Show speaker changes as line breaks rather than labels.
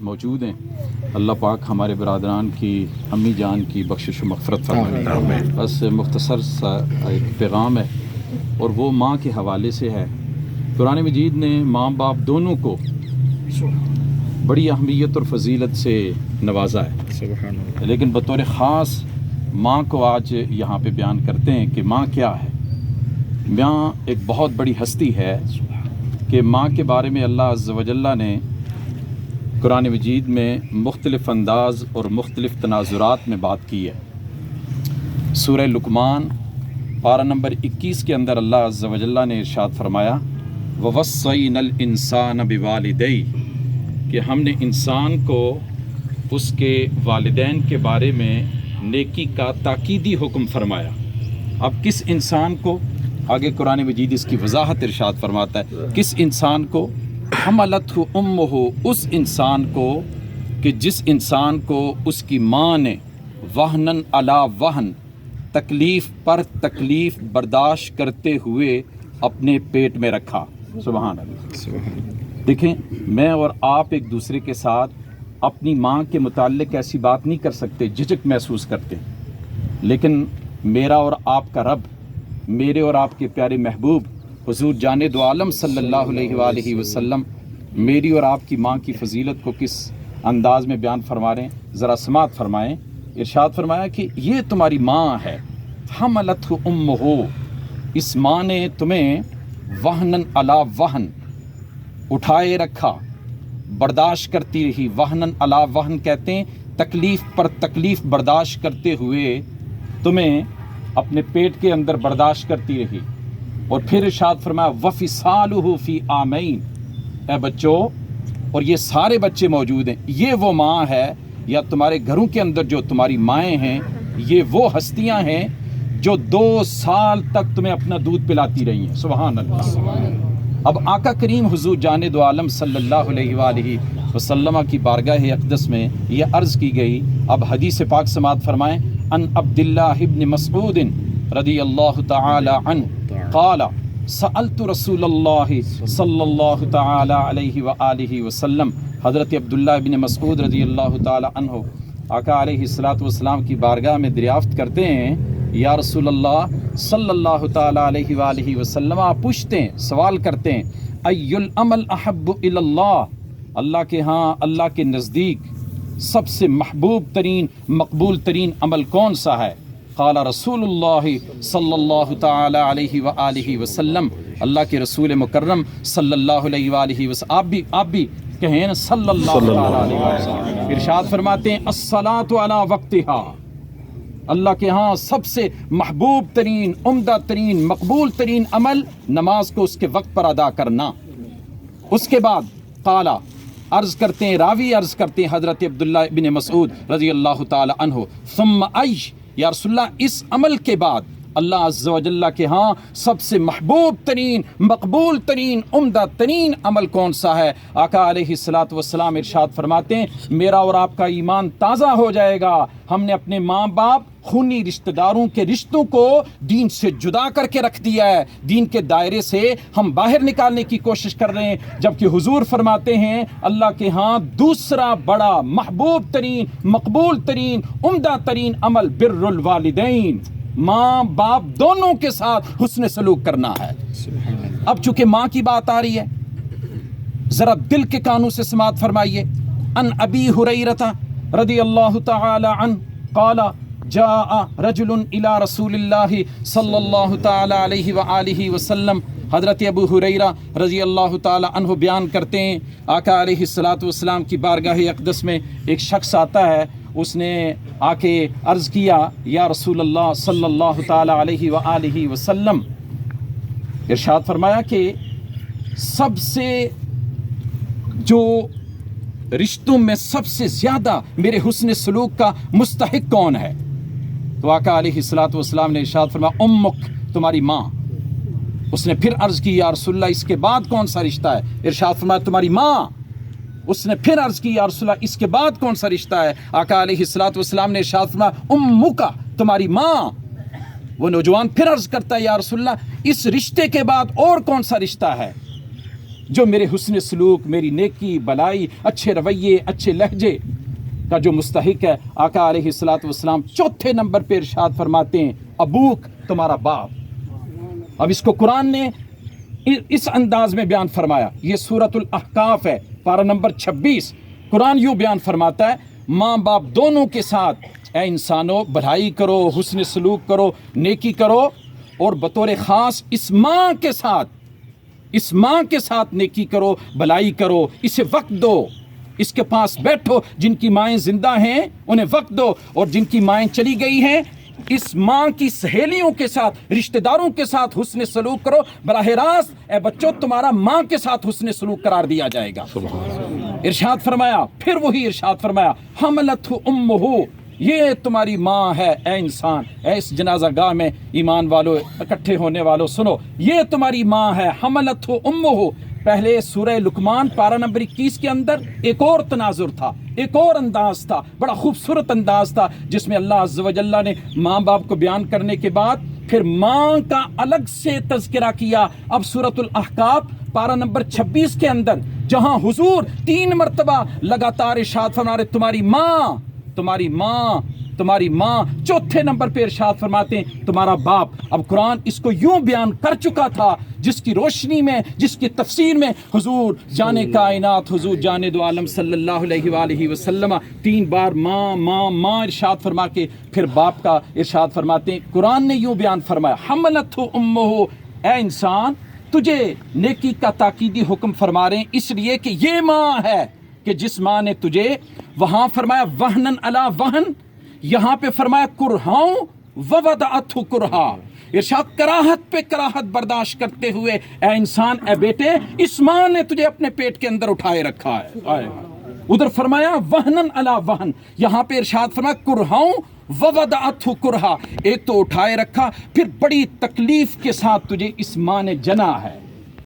موجود ہیں، اللہ پاک ہمارے برادران کی امی جان کی بخشش و مغفرت فرمائے۔ بس مختصر سا ایک پیغام ہے اور وہ ماں کے حوالے سے ہے۔ قرآن مجید نے ماں باپ دونوں کو بڑی اہمیت اور فضیلت سے نوازا ہے، لیکن بطور خاص ماں کو آج یہاں پہ بیان کرتے ہیں کہ ماں کیا ہے۔ ماں ایک بہت بڑی ہستی ہے کہ ماں کے بارے میں اللہ عز و جل نے قرآن مجید میں مختلف انداز اور مختلف تناظرات میں بات کی ہے۔ سورہ لقمان پارہ نمبر 21 کے اندر اللہ عز و جل نے ارشاد فرمایا وَوَصَّيْنَا الْإِنسَانَ بِوَالِدَيْهِ کہ ہم نے انسان کو اس کے والدین کے بارے میں نیکی کا تاکیدی حکم فرمایا۔ اب کس انسان کو؟ آگے قرآن مجید اس کی وضاحت ارشاد فرماتا ہے کس انسان کو؟ حملتہ امہ، اس انسان کو کہ جس انسان کو اس کی ماں نے وہنن علی وہن، تکلیف پر تکلیف برداشت کرتے ہوئے اپنے پیٹ میں رکھا۔ سبحان اللہ۔ دیکھیں، میں اور آپ ایک دوسرے کے ساتھ اپنی ماں کے متعلق ایسی بات نہیں کر سکتے، جھجک محسوس کرتے، لیکن میرا اور آپ کا رب، میرے اور آپ کے پیارے محبوب حضور جان دو عالم صلی اللہ علیہ وآلہ وسلم میری اور آپ کی ماں کی فضیلت کو کس انداز میں بیان فرما رہے ہیں، ذرا سماعت فرمائیں۔ ارشاد فرمایا کہ یہ تمہاری ماں ہے، حملتہ امہ، اس ماں نے تمہیں وہنن علی وہن، اٹھائے رکھا، برداشت کرتی رہی۔ وہنن علی وہن کہتے ہیں تکلیف پر تکلیف برداشت کرتے ہوئے تمہیں اپنے پیٹ کے اندر برداشت کرتی رہی۔ اور پھر ارشاد فرمایا وَفِصَالُهُ فِي عَامَيْنِ، اے بچوں، اور یہ سارے بچے موجود ہیں، یہ وہ ماں ہے، یا تمہارے گھروں کے اندر جو تمہاری مائیں ہیں یہ وہ ہستیاں ہیں جو 2 سال تک تمہیں اپنا دودھ پلاتی رہی ہیں۔ سبحان اللہ۔ اب آقا کریم حضور جان دو عالم صلی اللہ علیہ وآلہ وسلم کی بارگاہ اقدس میں یہ عرض کی گئی۔ اب حدیث پاک سماعت فرمائیں۔ ان عبداللہ ابن مسعود رضی اللہ تعالی عنہ قال سألت رسول اللہ صلی اللہ تعالی علیہ وآلہ وسلم، حضرت عبداللہ ابن مسعود رضی اللہ تعالی عنہ آقا علیہ السلام کی بارگاہ میں دریافت کرتے ہیں، یا رسول اللہ صلی اللہ تعالی علیہ وآلہ وسلم، آپ پوچھتے ہیں، سوال کرتے ہیں، ای العمل احب الی اللہ، اللہ کے ہاں، اللہ کے نزدیک سب سے محبوب ترین مقبول ترین عمل کون سا ہے؟ قال رسول اللہ صلی اللہ تعالی علیہ وآلہ وسلم، اللہ کے رسول مکرم صلی اللہ علیہ وآلہ وسلم، آپ بھی کہیں نا صلی اللہ تعالی علیہ وسلم، ارشاد فرماتے ہیں الصلاۃ علی وقتہا، اللہ کے ہاں سب سے محبوب ترین، عمدہ ترین، مقبول ترین عمل نماز کو اس کے وقت پر ادا کرنا۔ اس کے بعد قال، عرض کرتے ہیں راوی، عرض کرتے ہیں حضرت عبداللہ ابن مسعود رضی اللہ تعالی عنہ، ثم ای، یا رسول اللہ اس عمل کے بعد اللہ عز و جل کے ہاں سب سے محبوب ترین، مقبول ترین، عمدہ ترین عمل کون سا ہے؟ آقا علیہ السلام ارشاد فرماتے ہیں میرا اور آپ کا ایمان تازہ ہو جائے گا، ہم نے اپنے ماں باپ، خونی رشتہ داروں کے رشتوں کو دین سے جدا کر کے رکھ دیا ہے، دین کے دائرے سے ہم باہر نکالنے کی کوشش کر رہے ہیں، جبکہ حضور فرماتے ہیں اللہ کے ہاں دوسرا بڑا محبوب ترین، مقبول ترین، عمدہ ترین عمل بر الوالدین، ماں باپ دونوں کے ساتھ حسن سلوک کرنا ہے۔ اب چونکہ ماں کی بات آ رہی ہے، ذرا دل کے کانوں سے سماعت فرمائیے۔ ان ابی ہریرہ رضی اللہ تعالی عنہ قال جاء رجل الى رسول اللہ صلی اللہ تعالی علیہ وآلہ وسلم، حضرت ابو ہریرہ رضی اللہ تعالی عنہ بیان کرتے ہیں آقا علیہ السلام کی بارگاہ اقدس میں ایک شخص آتا ہے، اس نے آ کے عرض کیا یا رسول اللہ صلی اللہ تعالی علیہ وآلہ وسلم، ارشاد فرمایا کہ سب سے جو رشتوں میں سب سے زیادہ میرے حسن سلوک کا مستحق کون ہے؟ تو آقا علیہ السلام نے ارشاد فرمایا امک، تمہاری ماں۔ اس نے پھر عرض کی یا رسول اللہ اس کے بعد کون سا رشتہ ہے؟ ارشاد فرمایا تمہاری ماں۔ اس نے پھر عرض کی یا رسول اللہ اس کے بعد کون سا رشتہ ہے؟ آقا علیہ السلام نے ارشاد فرمایا امک، تمہاری ماں۔ وہ نوجوان پھر عرض کرتا ہے یا رسول اللہ اس رشتے کے بعد اور کون سا رشتہ ہے؟ جو میرے حسن سلوک، میری نیکی، بلائی، اچھے رویے، اچھے لہجے کا جو مستحق ہے، آقا علیہ الصلوۃ والسلام چوتھے نمبر پہ ارشاد فرماتے ہیں ابوک، تمہارا باپ۔ اب اس کو قرآن نے اس انداز میں بیان فرمایا، یہ سورۃ الاحقاف ہے، پارہ نمبر 26۔ قرآن یوں بیان فرماتا ہے ماں باپ دونوں کے ساتھ اے انسانوں بھلائی کرو، حسن سلوک کرو، نیکی کرو، اور بطور خاص اس ماں کے ساتھ نیکی کرو، بھلائی کرو، اسے وقت دو، اس کے پاس بیٹھو، جن کی مائیں زندہ ہیں انہیں وقت دو، اور جن کی مائیں چلی گئی ہیں اس ماں کی سہیلیوں کے ساتھ، رشتہ داروں کے ساتھ حسن سلوک کرو۔ براہ راست اے بچوں تمہارا ماں کے ساتھ حسن سلوک قرار دیا جائے گا۔ ارشاد فرمایا، پھر وہی ارشاد فرمایا حملتہ امہ، یہ تمہاری ماں ہے اے انسان، اے اس جنازہ گاہ میں ایمان والو اکٹھے ہونے والو سنو، یہ تمہاری ماں ہے، حملتہ امہ۔ پہلے سورہ لقمان پارہ نمبر 21 کے اندر ایک اور تناظر تھا، ایک اور انداز تھا، بڑا خوبصورت انداز تھا، جس میں اللہ عز و جل نے ماں باپ کو بیان کرنے کے بعد پھر ماں کا الگ سے تذکرہ کیا۔ اب سورۃ الاحقاف پارہ نمبر 26 کے اندر جہاں حضور 3 مرتبہ لگاتار ارشاد فرما رہے تمہاری ماں، تمہاری ماں، تمہاری ماں، چوتھے نمبر پہ ارشاد فرماتے ہیں تمہارا باپ۔ اب قرآن اس کو یوں بیان کر چکا تھا، جس کی روشنی میں، جس کی تفسیر میں حضور جان کائنات، حضور جان دو عالم صلی اللہ علیہ وآلہ وسلم 3 بار ماں ماں ماں ارشاد فرما کے پھر باپ کا ارشاد فرماتے ہیں۔ قرآن نے یوں بیان فرمایا حملتہ امہ، اے انسان تجھے نیکی کا تاکیدی حکم فرما رہے ہیں، اس لیے کہ یہ ماں ہے کہ جس ماں نے تجھے وہاں فرمایا وہنن علی وہن، یہاں پہ فرمایا کرہاؤں ووضعتہ کرہا، ارشاد کراہت پہ کراہت برداشت کرتے ہوئے اے انسان، اے بیٹے اس ماں نے تجھے اپنے پیٹ کے اندر اٹھائے رکھا ہے۔ ادھر فرمایا وہنن علی وہن، یہاں پہ ارشاد فرمایا کرہاؤں ووضعتہ کرہا، ایک تو اٹھائے رکھا، پھر بڑی تکلیف کے ساتھ تجھے اس ماں نے جنا ہے۔